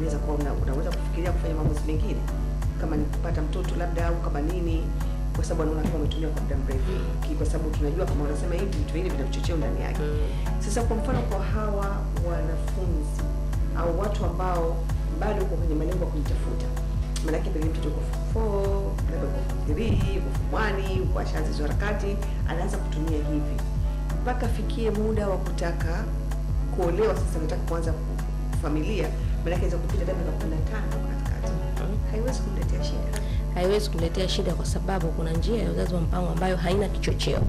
unaweza kuwa unaweza kufikiria kufanya maamuzi mengine kama ni kupata mtoto labda au kama nini, kwa sababu anaona kama umetumia kwa muda mrefu, kwa sababu tunajua kama unasema hivi vitu vingi vinachochea ndani yake. Sasa kwa mfano kwa hawa wanafunzi au watu ambao bado uko kwenye malengo ya kujitafuta, maana yake pengine mtoto uko form 4, labda uko form 3, uko form 1, uko ashaanza hizo harakati, anaanza kutumia hivi mpaka afikie muda wa kutaka kuolewa, sasa nataka kuanza familia, maana yake inaweza kupita hata miaka 15 katikati. Haiwezi kumletea shida. Haiwezi kumletea shida kwa sababu kuna njia ya uzazi wa mpango ambayo haina kichocheo.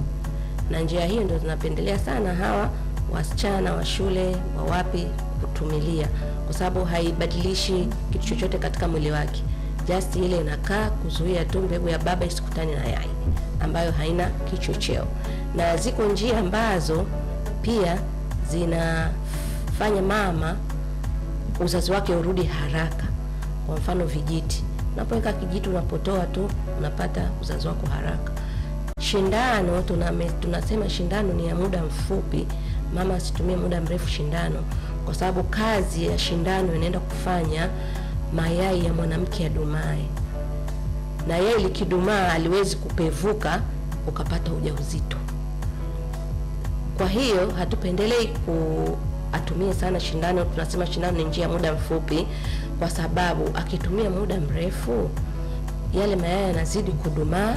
Na njia hiyo ndio tunapendelea sana hawa wasichana wa shule wa wapi kutumilia, kwa sababu haibadilishi kitu chochote katika mwili wake. Just ile inakaa kuzuia tu mbegu ya baba isikutane na yai, ambayo haina kichocheo. Na ziko njia ambazo pia zinafanya mama uzazi wake urudi haraka. Kwa mfano vijiti. Unapoweka kijiti unapotoa tu unapata uzazi wako haraka. Shindano tunasema shindano ni ya muda mfupi. Mama asitumie muda mrefu shindano, kwa sababu kazi ya shindano inaenda kufanya mayai ya mwanamke yadumae. Na yai likidumaa haliwezi kupevuka ukapata ujauzito. Kwa hiyo hatupendelei atumie sana shindano. Tunasema shindano ni njia muda mfupi, kwa sababu akitumia muda mrefu yale mayai yanazidi kudumaa,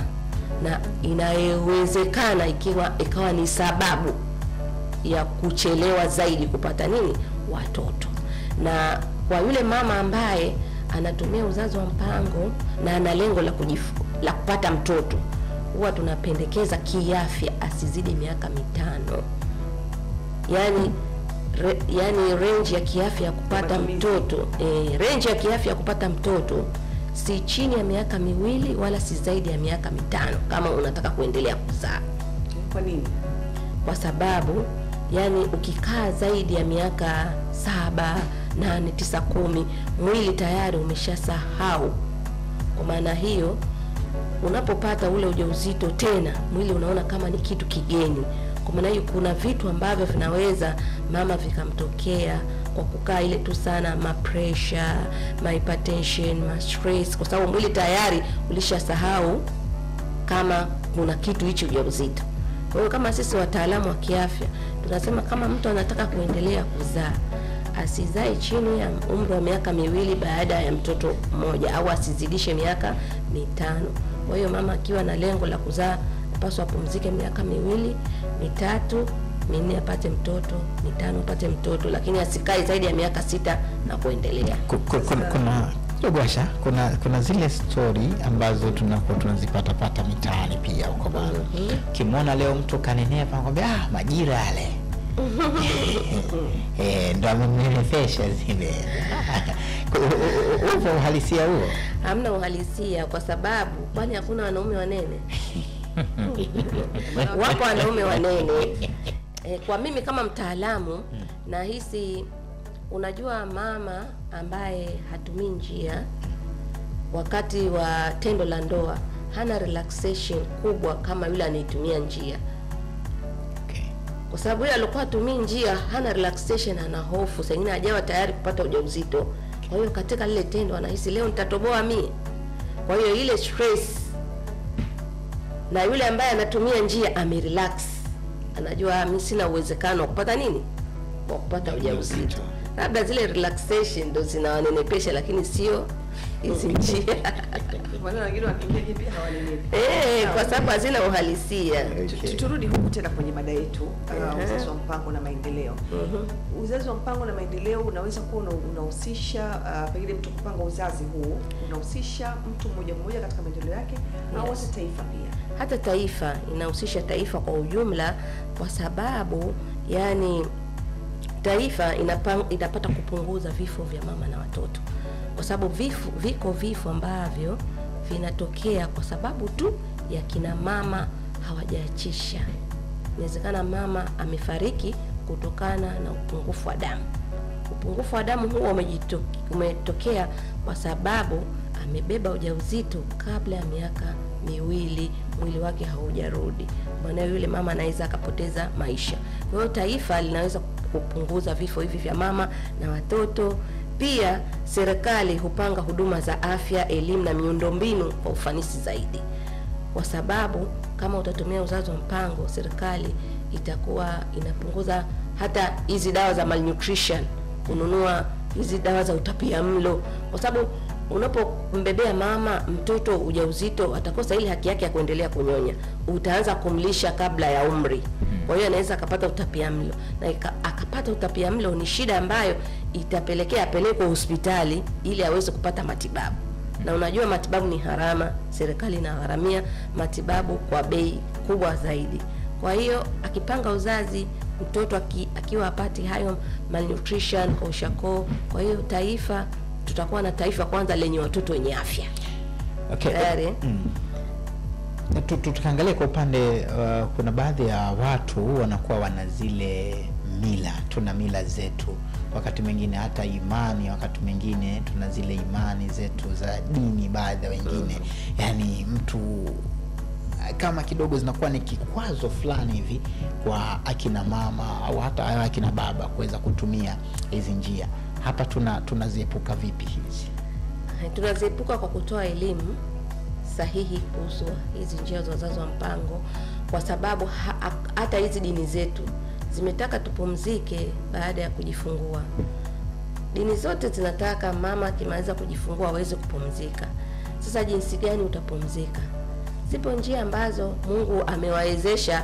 na inawezekana ikawa ni sababu ya kuchelewa zaidi kupata watoto. Na kwa yule mama ambaye anatumia uzazi wa mpango na ana lengo la kupata mtoto, huwa tunapendekeza kiafya asizidi miaka 5. Yani range ya kiafya ya kupata mtoto, range ya kiafya ya kupata mtoto si chini ya miaka 2 wala si zaidi ya miaka 5 kama unataka kuendelea kuzaa. Kwa nini? Kwa sababu ukikaa zaidi ya miaka 7, 8, 9, 10, mwili tayari umeshasahau. Kwa maana hiyo unapopata ule ujauzito tena, mwili unaona kama ni kitu kigeni. Kwa maana hiyo kuna vitu ambavyo vinaweza mama vikamtokea kwa kukaa ile tu sana, pressure, hypertension, stress, kwa sababu mwili tayari ulishasahau kama kuna kitu hicho ujauzito. Kwa hiyo kama sisi wataalamu wa kiafya tunasema kama mtu anataka kuendelea kuzaa, asizae chini ya umri wa miaka 2 baada ya mtoto mmoja, au asizidishe miaka 5. Kwa hiyo mama akiwa na lengo la kuzaa paswa apumzike miaka 2, 3, 4 apate mtoto, 5 apate mtoto, lakini asikae zaidi ya miaka 6 na kuendelea. Kuna zile story ambazo tunazipata mitaani pia huko bana. Kimona leo mtu kanenea anakuambia majira yale. Ndio amenifesha zile. Upo uhalisia huo? Hamna uhalisia, kwa sababu kwani hakuna wanaume wanene? Wapo wanaume wanene. Kwa mimi kama mtaalamu nahisi, unajua mama ambaye hatumii njia wakati wa tendo la ndoa hana relaxation kubwa kama yule anayetumia njia. Kwa sababu yule alikuwa atumii njia hana relaxation, ana hofu, sengine hajawa tayari kupata ujauzito. Kwa hiyo katika lile tendo anahisi leo nitatoboa mimi. Kwa hiyo ile stress. Na yule ambaye anatumia njia amerelax, anajua mimi sina uwezekano wa kupata wa kupata ujauzito. Labda zile relaxation ndo zinawanenepesha, lakini sio hizi njia. Maana wengine wakiingia pia hawanenepi. Kwa sababu hazina uhalisia. Turudi huku tena kwenye mada yetu, uzazi wa mpango na maendeleo. Uzazi wa mpango na maendeleo unaweza kuwa unahusisha pengine mtu kupanga uzazi huu, unahusisha mtu mmoja katika maendeleo yake, au hata taifa pia. Hata taifa inahusisha taifa kwa ujumla, kwa sababu taifa inapata kupunguza vifo vya mama na watoto. Kwa sababu vifo ambavyo vinatokea kwa sababu tu ya kina mama hawajaachisha. Inawezekana mama amefariki kutokana na upungufu wa damu. Upungufu wa damu huo umetokea kwa sababu amebeba ujauzito kabla ya miaka 2, mwili wake haujarudi. Maana yule mama anaweza akapoteza maisha. Kwa hiyo taifa linaweza kupunguza vifo hivi vya mama na watoto, Pia serikali hupanga huduma za afya, elimu na miundombinu kwa ufanisi zaidi, kwa sababu kama utatumia uzazi wa mpango, serikali itakuwa inapunguza hata hizi dawa za malnutrition, kununua hizi dawa za utapiamlo, kwa sababu unapombebea mama mtoto ujauzito atakosa ile haki yake ya kuendelea kunyonya, utaanza kumlisha kabla ya umri. Kwa hiyo anaweza akapata utapiamlo, na akapata utapiamlo ni shida ambayo itapelekea apelekwe hospitali ili aweze kupata matibabu. Na unajua matibabu ni harama, serikali inagharamia matibabu kwa bei kubwa zaidi. Kwa hiyo akipanga uzazi, mtoto akiwa apati hayo malnutrition, kwashako, kwa hiyo tutakuwa na taifa kwanza lenye watoto wenye afya. Okay. Tukaangalia kwa upande kuna baadhi ya watu wanakuwa wana zile mila, tuna mila zetu, wakati mwingine hata imani, wakati mwingine tuna zile imani zetu za dini, baadhi ya wengine yani mtu kama kidogo zinakuwa ni kikwazo fulani hivi kwa akina mama au hata akina baba kuweza kutumia hizi njia. Hapa tunaziepuka vipi hizi? Tunaziepuka kwa kutoa elimu sahihi kuhusu hizi njia za uzazi wa mpango, kwa sababu hata hizi dini zetu zimetaka tupumzike baada ya kujifungua. Dini zote zinataka mama akimaliza kujifungua aweze kupumzika. Sasa jinsi gani utapumzika? Zipo njia ambazo Mungu amewawezesha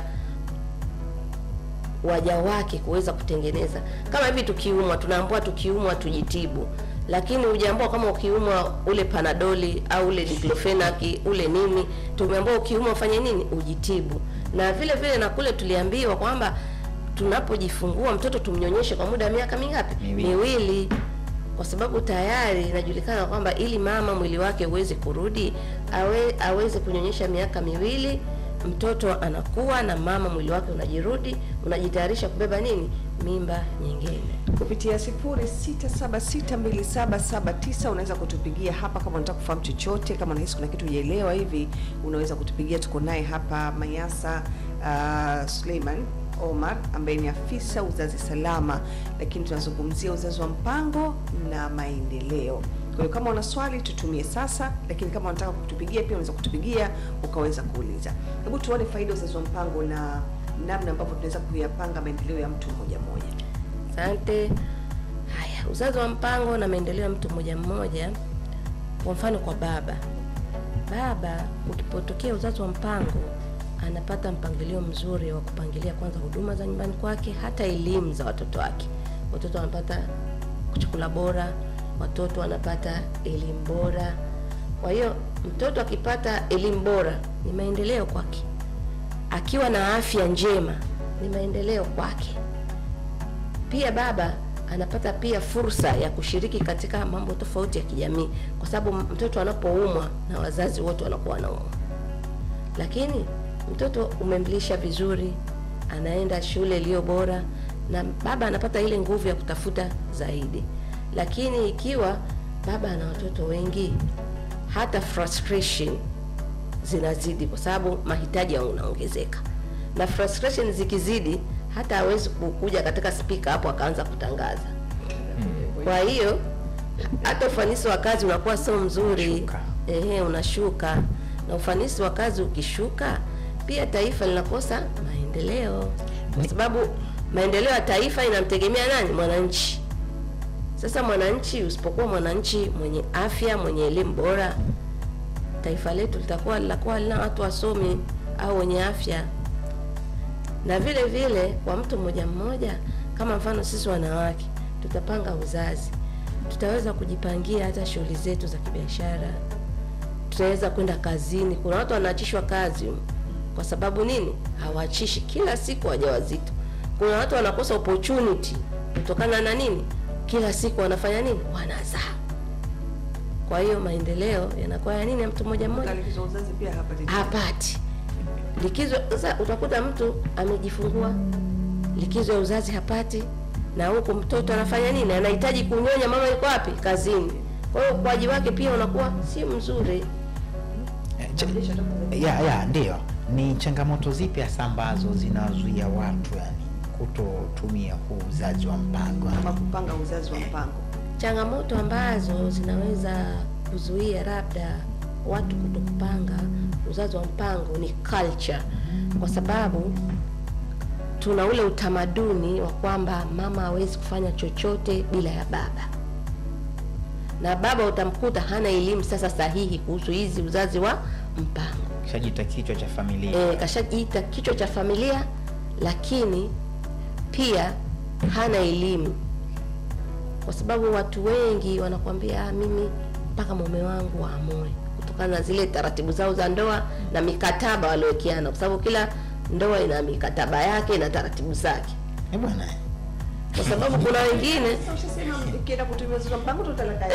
waja wake kuweza kutengeneza. Kama hivi tukiumwa, tunaambiwa tukiumwa tujitibu. Lakini hujaambiwa kama ukiumwa ule Panadoli au ule Diclofenac ule nini, tumeambiwa ukiumwa ufanye nini? Ujitibu. Na vile vile na kule tuliambiwa kwamba tunapojifungua mtoto tumnyonyeshe kwa muda wa miaka mingapi? Miwili. Kwa sababu tayari inajulikana kwamba ili mama mwili wake uweze kurudi aweze kunyonyesha miaka miwili, mtoto anakuwa na mama mwili wake unajirudi, unajitayarisha kubeba nini? Mimba nyingine. Kupitia 06762779 unaweza kutupigia hapa kama unataka kufahamu chochote, kama unahisi kuna kitu hujaelewa hivi, unaweza kutupigia. Tuko naye hapa Mayasa Suleiman Omar ambaye ni afisa uzazi salama, lakini tunazungumzia uzazi wa mpango na maendeleo. Kwa hiyo kama una swali tutumie sasa, lakini kama unataka kutupigia pia unaweza kutupigia ukaweza kuuliza. Hebu tuone faida uzazi wa mpango na namna ambavyo tunaweza kuyapanga maendeleo ya mtu mmoja mmoja. Asante. Haya, uzazi wa mpango na maendeleo ya mtu mmoja mmoja. Kwa mfano kwa baba, ukipotokea uzazi wa mpango anapata mpangilio mzuri wa kupangilia kwanza huduma za nyumbani kwake, hata elimu za watoto wake. Watoto wanapata chakula bora, watoto wanapata elimu bora. Kwa hiyo mtoto akipata elimu bora ni maendeleo kwake. Akiwa na afya njema ni maendeleo kwake. Pia baba anapata pia fursa ya kushiriki katika mambo tofauti ya kijamii, kwa sababu mtoto anapoumwa na wazazi wote wanakuwa wanaumwa. Lakini mtoto umemlisha vizuri, anaenda shule iliyo bora, na baba anapata ile nguvu ya kutafuta zaidi. Lakini ikiwa baba ana watoto wengi, hata frustration zinazidi, kwa sababu mahitaji yanaongezeka. Na frustration zikizidi, hata hawezi kuja katika speaker hapo akaanza kutangaza. Kwa hiyo hata ufanisi wa kazi unakuwa sio mzuri. Unashuka. Na ufanisi wa kazi ukishuka, pia taifa linakosa maendeleo. Kwa sababu maendeleo ya taifa inamtegemea nani? Mwananchi. Sasa mwananchi, usipokuwa mwananchi mwenye afya, mwenye elimu bora, taifa letu litakuwa lina watu wasomi au wenye afya. Na vile vile kwa mtu mmoja mmoja, kama mfano sisi wanawake tutapanga uzazi, tutaweza kujipangia hata shughuli zetu za kibiashara, tutaweza kwenda kazini. Kuna watu wanaachishwa kazi kwa sababu nini? Hawaachishi kila siku wajawazito. Kuna watu wanakosa opportunity kutokana na nini? Kila siku wanafanya nini? Wanazaa. Kwa hiyo maendeleo yanakuwa ya nini? Mtu mmoja mmoja likizo uzazi pia hapati likizo. Sasa utakuta mtu amejifungua, likizo ya uzazi hapati, na huko mtoto anafanya nini? Anahitaji kunyonya, mama yuko wapi? Kazini. Kwa hiyo ukuaji wake pia unakuwa si mzuri. Ndio. Ni changamoto zipi hasa ambazo zinazuia watu kutotumia huu uzazi wa mpango ama kupanga uzazi wa mpango? Changamoto ambazo zinaweza kuzuia labda watu kutokupanga uzazi wa mpango ni culture, kwa sababu tuna ule utamaduni wa kwamba mama hawezi kufanya chochote bila ya baba, na baba utamkuta hana elimu sasa sahihi kuhusu hizi uzazi wa mpango. Kashajiita kichwa cha familia. Kashajiita kichwa cha familia, lakini pia hana elimu, kwa sababu watu wengi wanakuambia mimi mpaka mume wangu aamue, kutokana na zile taratibu zao za ndoa na mikataba waliowekeana, kwa sababu kila ndoa ina mikataba yake na taratibu zake. Bwana, kwa sababu kuna wengine ushasema ukienda kutumia uzazi wa mpango tutalaka.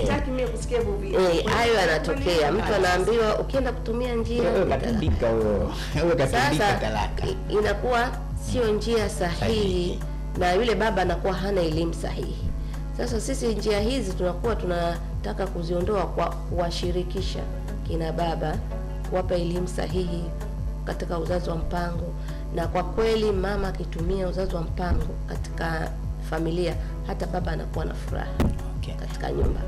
Sitaki mimi kusikia bubi. Hayo yanatokea. Mtu anaambiwa ukienda kutumia njia katindika huyo. Huyo katindika talaka. Inakuwa sio njia sahihi na yule baba anakuwa hana elimu sahihi. Sasa sisi njia hizi tunakuwa tunataka kuziondoa kwa kuwashirikisha kina baba, kuwapa elimu sahihi katika uzazi wa mpango, na kwa kweli mama akitumia uzazi wa mpango katika familia, hata baba anakuwa na furaha katika nyumba.